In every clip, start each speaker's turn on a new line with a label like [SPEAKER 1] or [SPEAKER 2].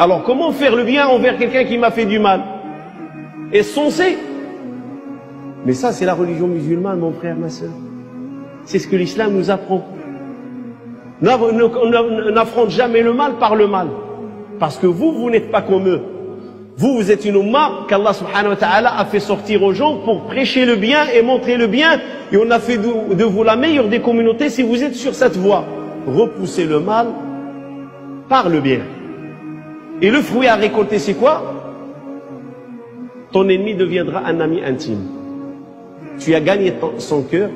[SPEAKER 1] Alors comment faire le bien envers quelqu'un qui m'a fait du mal? Est-ce censé? Mais ça, c'est la religion musulmane, mon frère, ma soeur. C'est ce que l'islam nous apprend. N'affronte jamais le mal par le mal. Parce que vous n'êtes pas comme eux. Vous êtes une umma qu'Allah subhanahu wa ta'ala a fait sortir aux gens pour prêcher le bien et montrer le bien. Et on a fait de vous la meilleure des communautés si vous êtes sur cette voie. Repoussez le mal par le bien. Et le fruit à récolter, c'est quoi? Ton ennemi deviendra un ami intime. Tu as gagné son cœur,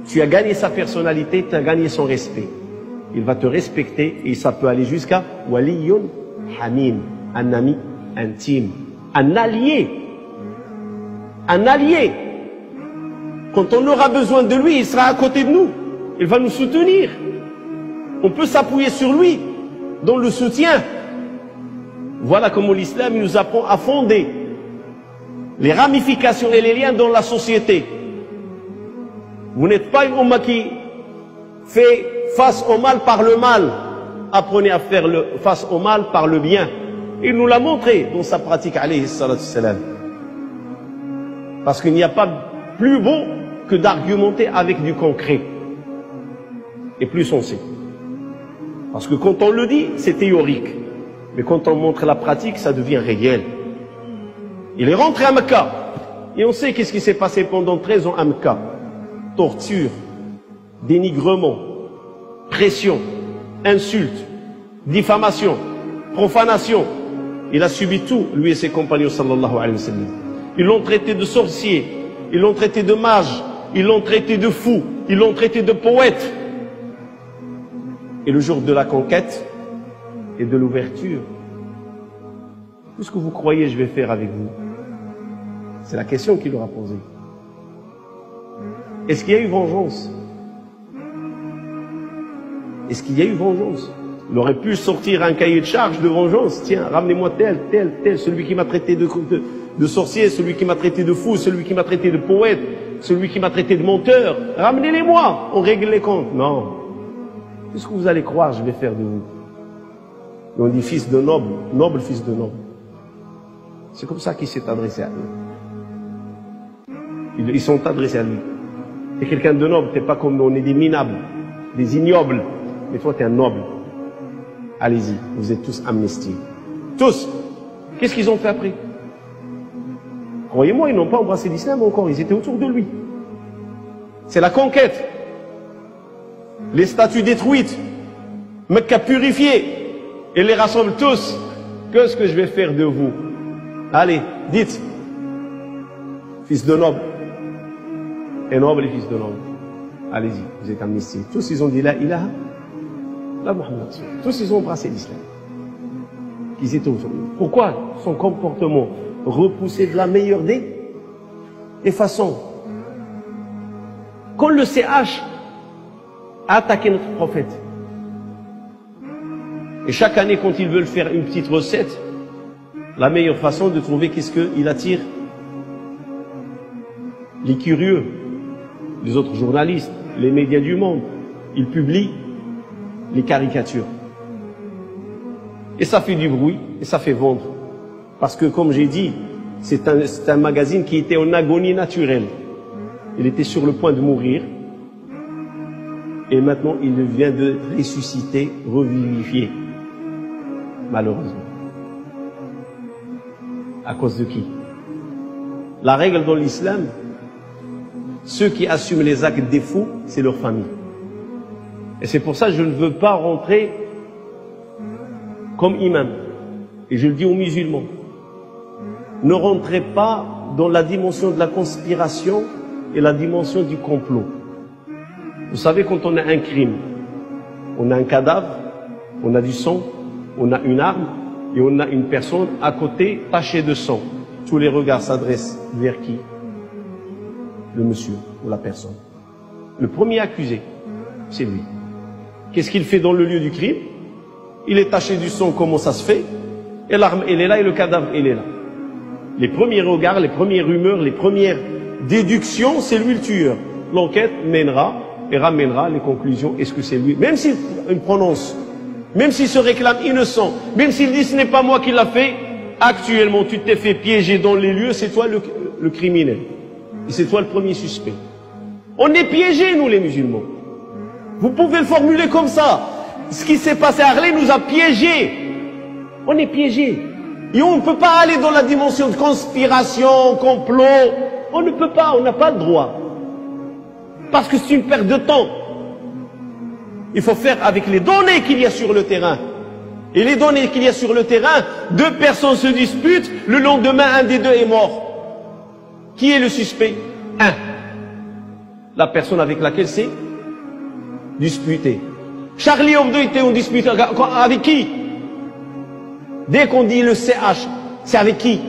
[SPEAKER 1] tu as gagné sa personnalité, tu as gagné son respect. Il va te respecter et ça peut aller jusqu'à waliyun hamim, un ami intime, un allié. Un allié. Quand on aura besoin de lui, il sera à côté de nous. Il va nous soutenir. On peut s'appuyer sur lui dans le soutien. Voilà comment l'islam nous apprend à fonder les ramifications et les liens dans la société. Vous n'êtes pas une umma qui fait face au mal par le mal. Apprenez à faire face au mal par le bien. Il nous l'a montré dans sa pratique, alayhi salatu salam. Parce qu'il n'y a pas plus beau que d'argumenter avec du concret. Et plus sensé. Parce que quand on le dit, c'est théorique. Mais quand on montre la pratique, ça devient réel. Il est rentré à Mecca. Et on sait qu'est-ce qui s'est passé pendant 13 ans à Mecca. Torture, dénigrement, pression, insulte, diffamation, profanation. Il a subi tout, lui et ses compagnons, sallallahu alayhi wa sallam. Ils l'ont traité de sorcier, ils l'ont traité de mage, ils l'ont traité de fou, ils l'ont traité de poète. Et le jour de la conquête et de l'ouverture, qu'est-ce que vous croyez je vais faire avec vous? C'est la question qu'il leur a posée. Est-ce qu'il y a eu vengeance? Est-ce qu'il y a eu vengeance? Il aurait pu sortir un cahier de charge de vengeance. Tiens, ramenez-moi tel, celui qui m'a traité de sorcier, celui qui m'a traité de fou, celui qui m'a traité de poète, celui qui m'a traité de menteur. Ramenez-les-moi, on règle les comptes. Non. Qu'est-ce que vous allez croire je vais faire de vous? Et on dit fils de noble, noble fils de noble. C'est comme ça qu'il s'est adressé à eux. Ils sont adressés à lui. T'es quelqu'un de noble, t'es pas comme nous, on est des minables, des ignobles. Mais toi, t'es un noble. Allez-y, vous êtes tous amnistiés. Tous. Qu'est-ce qu'ils ont fait après? Croyez-moi, ils n'ont pas embrassé l'islam encore, ils étaient autour de lui. C'est la conquête. Les statues détruites, Mecca purifiée, et les rassemble tous. Qu'est-ce que je vais faire de vous? Allez, dites, fils de noble, et noble et fils de noble. Allez-y, vous êtes amnistiés. Tous ils ont dit la ilaha, la Muhammad. Tous ils ont embrassé l'islam. Ils étaient autour de lui. Pourquoi son comportement repoussé de la meilleure des façons? Quand le CH a attaqué notre prophète, et chaque année quand ils veulent faire une petite recette, la meilleure façon de trouver qu'est-ce qu'il attire? Les curieux, les autres journalistes, les médias du monde. Ils publient les caricatures. Et ça fait du bruit, et ça fait vendre. Parce que, comme j'ai dit, c'est un magazine qui était en agonie naturelle. Il était sur le point de mourir. Et maintenant, il vient de ressusciter, revivifier. Malheureusement. À cause de qui? La règle dans l'islam, ceux qui assument les actes des fous, c'est leur famille. Et c'est pour ça que je ne veux pas rentrer comme imam. Et je le dis aux musulmans. Ne rentrez pas dans la dimension de la conspiration et la dimension du complot. Vous savez, quand on a un crime, on a un cadavre, on a du sang, on a une arme et on a une personne à côté tachée de sang. Tous les regards s'adressent vers qui? Le monsieur ou la personne. Le premier accusé, c'est lui. Qu'est-ce qu'il fait dans le lieu du crime? Il est taché du sang, comment ça se fait? Et l'arme, elle est là et le cadavre, il est là. Les premiers regards, les premières rumeurs, les premières déductions, c'est lui le tueur. L'enquête mènera et ramènera les conclusions. Est-ce que c'est lui? Même s'il prononce Même s'il se réclame innocent, même s'il dit ce n'est pas moi qui l'a fait, actuellement tu t'es fait piéger dans les lieux, c'est toi le criminel. Et c'est toi le premier suspect. On est piégés, nous les musulmans. Vous pouvez le formuler comme ça. Ce qui s'est passé à Arlé nous a piégés. On est piégés. Et on ne peut pas aller dans la dimension de conspiration, complot. On ne peut pas, on n'a pas le droit. Parce que c'est une perte de temps. Il faut faire avec les données qu'il y a sur le terrain. Et les données qu'il y a sur le terrain, 2 personnes se disputent, le lendemain, un des 2 est mort. Qui est le suspect? 1. La personne avec laquelle c'est disputé. Charlie Hebdo était en dispute avec qui? Dès qu'on dit le CH, c'est avec qui?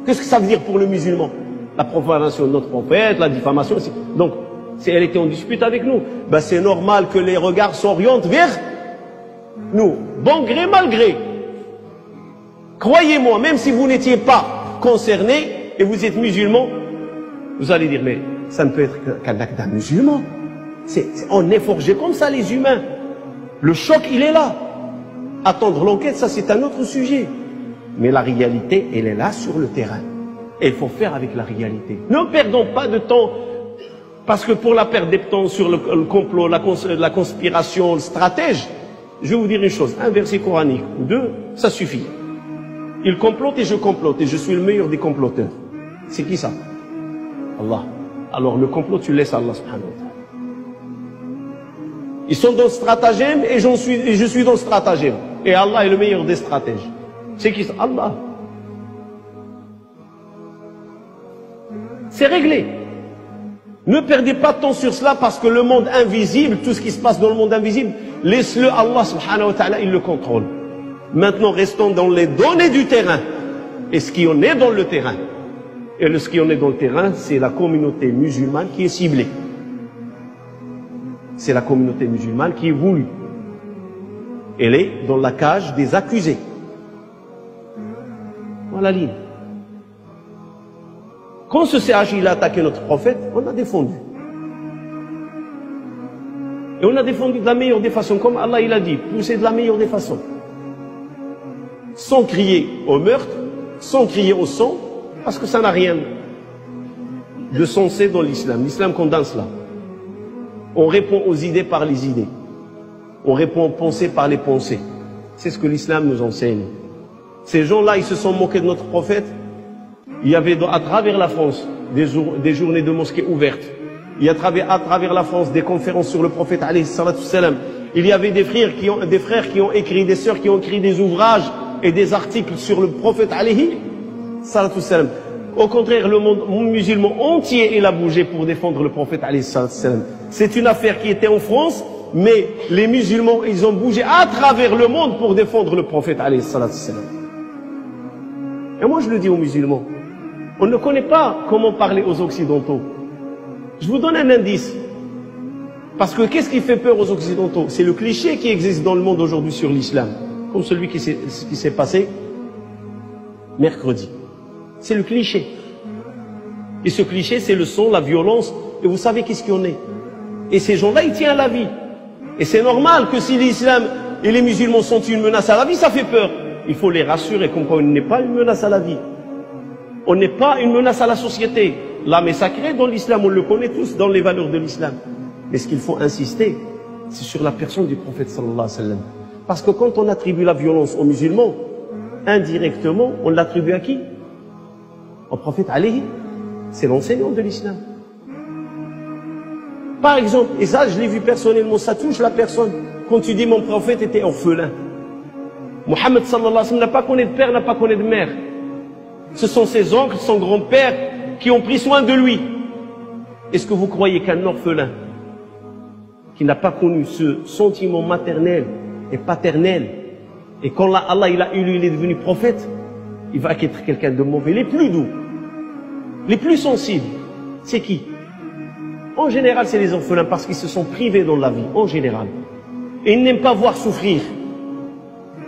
[SPEAKER 1] Qu'est-ce que ça veut dire pour le musulman? La profanation de notre prophète, la diffamation. Donc, si elle était en dispute avec nous, ben c'est normal que les regards s'orientent vers nous, bon gré, mal gré. Croyez-moi, même si vous n'étiez pas concerné et vous êtes musulman, vous allez dire, mais ça ne peut être qu'un acte d'un musulman. On est forgé comme ça, les humains. Le choc, il est là. Attendre l'enquête, ça c'est un autre sujet. Mais la réalité, elle est là sur le terrain. Et il faut faire avec la réalité. Ne perdons pas de temps. Parce que pour la perte de temps sur le complot, la conspiration, le stratège, je vais vous dire une chose, un verset coranique ou 2, ça suffit. Il complote et je complote et je suis le meilleur des comploteurs. C'est qui ça? Allah. Alors le complot, tu laisses à Allah subhanahu wa ta'ala. Ils sont dans le stratagème et je suis dans le stratagème. Et Allah est le meilleur des stratèges. C'est qui ça? Allah. C'est réglé. Ne perdez pas de temps sur cela parce que le monde invisible, tout ce qui se passe dans le monde invisible, laisse-le Allah subhanahu wa ta'ala, il le contrôle. Maintenant, restons dans les données du terrain. Et ce qui en est dans le terrain. Et ce qui en est dans le terrain, c'est la communauté musulmane qui est ciblée. C'est la communauté musulmane qui est voulue. Elle est dans la cage des accusés. Voilà la ligne. Quand ce CH il a attaqué notre prophète, on a défendu. Et on a défendu de la meilleure des façons, comme Allah il a dit, pousser de la meilleure des façons. Sans crier au meurtre, sans crier au sang, parce que ça n'a rien de sensé dans l'islam. L'islam condamne cela. On répond aux idées par les idées. On répond aux pensées par les pensées. C'est ce que l'islam nous enseigne. Ces gens-là, ils se sont moqués de notre prophète. Il y avait à travers la France des journées de mosquées ouvertes. Il y a à travers la France des conférences sur le prophète alayhi salatu salam. Il y avait des frères qui ont écrit, des sœurs qui ont écrit des ouvrages et des articles sur le prophète alayhi salatu salam. Au contraire, le monde musulman entier il a bougé pour défendre le prophète alayhi salatu salam. C'est une affaire qui était en France, mais les musulmans ils ont bougé à travers le monde pour défendre le prophète alayhi salatu salam. Et moi je le dis aux musulmans, on ne connaît pas comment parler aux occidentaux. Je vous donne un indice. Parce que qu'est-ce qui fait peur aux occidentaux? C'est le cliché qui existe dans le monde aujourd'hui sur l'islam. Comme celui qui s'est passé mercredi. C'est le cliché. Et ce cliché, c'est le sang, la violence. Et vous savez qu'est-ce qu'il y en est. Et ces gens-là, ils tiennent à la vie. Et c'est normal que si l'islam et les musulmans sont une menace à la vie, ça fait peur. Il faut les rassurer comme quoi on n'est pas une menace à la vie. On n'est pas une menace à la société. L'âme est sacrée dans l'islam, on le connaît tous dans les valeurs de l'islam. Mais ce qu'il faut insister, c'est sur la personne du prophète sallallahu alayhi wa sallam. Parce que quand on attribue la violence aux musulmans, indirectement, on l'attribue à qui? Au prophète alayhi. C'est l'enseignant de l'islam. Par exemple, et ça je l'ai vu personnellement, ça touche la personne. Quand tu dis mon prophète était orphelin. Mohammed sallallahu alayhi wa sallam n'a pas connu de père, n'a pas connu de mère. Ce sont ses oncles, son grand-père qui ont pris soin de lui. Est-ce que vous croyez qu'un orphelin qui n'a pas connu ce sentiment maternel et paternel, et quand Allah il a élu, il est devenu prophète, il va être quelqu'un de mauvais, les plus doux, les plus sensibles, c'est qui? En général, c'est les orphelins parce qu'ils se sont privés dans la vie, en général. Et ils n'aiment pas voir souffrir.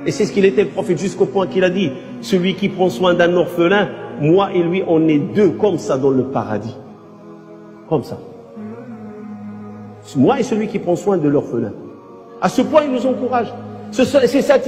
[SPEAKER 1] Et c'est ce qu'il était le prophète jusqu'au point qu'il a dit, celui qui prend soin d'un orphelin, moi et lui, on est deux comme ça dans le paradis. Comme ça. Moi et celui qui prend soin de l'orphelin. À ce point, il nous encourage.
[SPEAKER 2] C'est cette